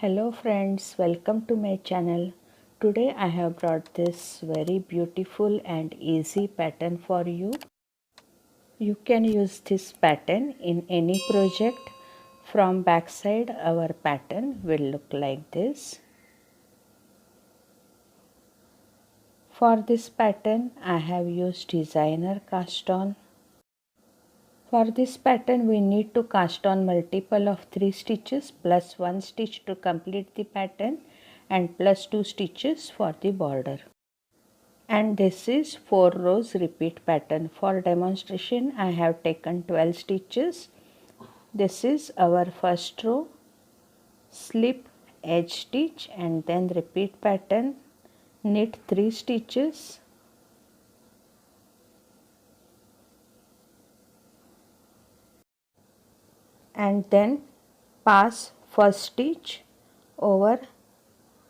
Hello friends, welcome to my channel. Today I have brought this very beautiful and easy pattern for you. You can use this pattern in any project. From backside our pattern will look like this. For this pattern I have used designer cast on. For this pattern we need to cast on multiple of 3 stitches plus 1 stitch to complete the pattern and plus 2 stitches for the border. And this is 4 rows repeat pattern. For demonstration I have taken 12 stitches. This is our first row, slip edge stitch and then repeat pattern, knit 3 stitches, and then pass first stitch over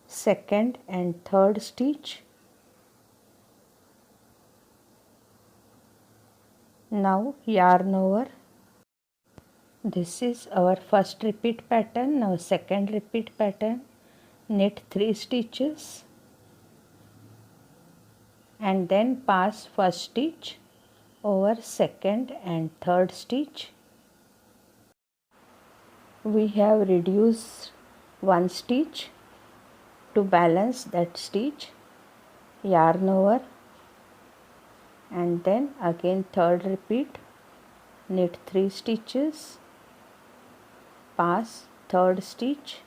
second and third stitch. Now yarn over. This is our first repeat pattern. Now second repeat pattern, knit 3 stitches and then pass first stitch over second and third stitch. We have reduced 1 stitch. To balance that stitch, yarn over and then again third repeat, knit 3 stitches, pass third stitch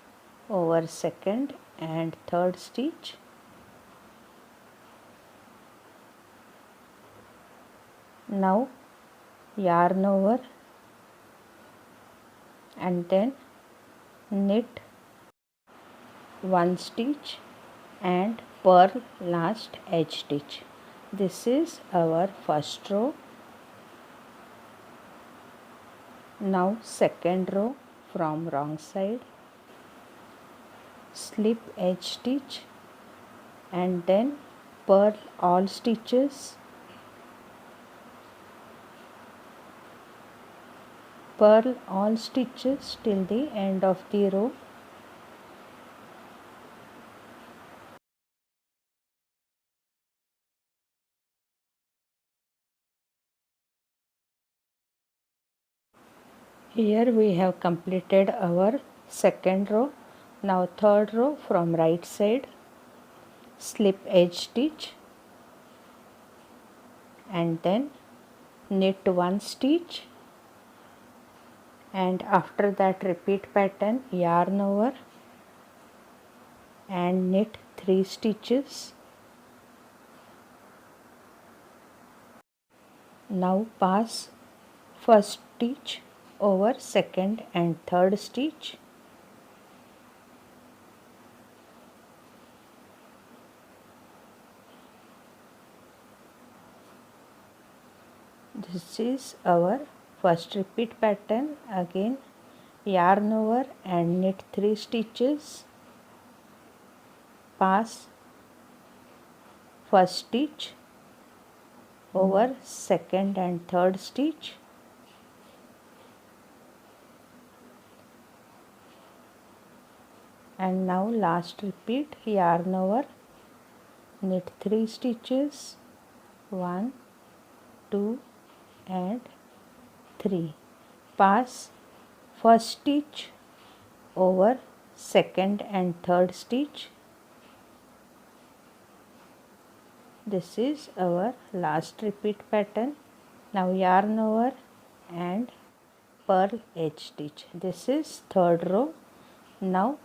over second and third stitch, now yarn over and then knit 1 stitch and purl last edge stitch. This is our first row. Now second row from wrong side, slip edge stitch and then purl all stitches, purl all stitches till the end of the row. Here we have completed our second row. Now third row from right side, slip edge stitch and then knit 1 stitch and after that repeat pattern, yarn over and knit 3 stitches. Now pass first stitch over second and third stitch, this is our first repeat pattern. Again yarn over and knit 3 stitches, pass first stitch over second and third stitch, and now last repeat, yarn over, knit 3 stitches, 1, 2 and 3, pass first stitch over second and third stitch. This is our last repeat pattern. Now yarn over and purl edge stitch. This is third row. Now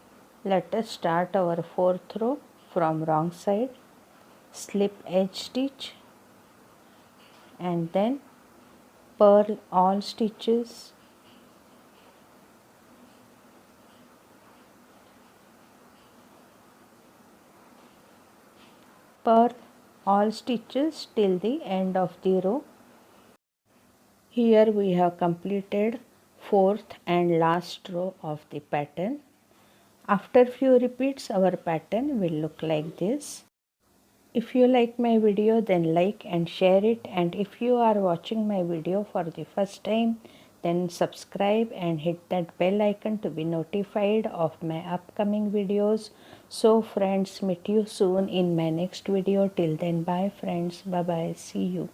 let us start our fourth row from wrong side, slip edge stitch and then purl all stitches, purl all stitches till the end of the row. Here we have completed fourth and last row of the pattern. After few repeats our pattern will look like this. If you like my video then like and share it, and if you are watching my video for the first time then subscribe and hit that bell icon to be notified of my upcoming videos. So friends, meet you soon in my next video. Till then, bye friends. Bye bye. See you.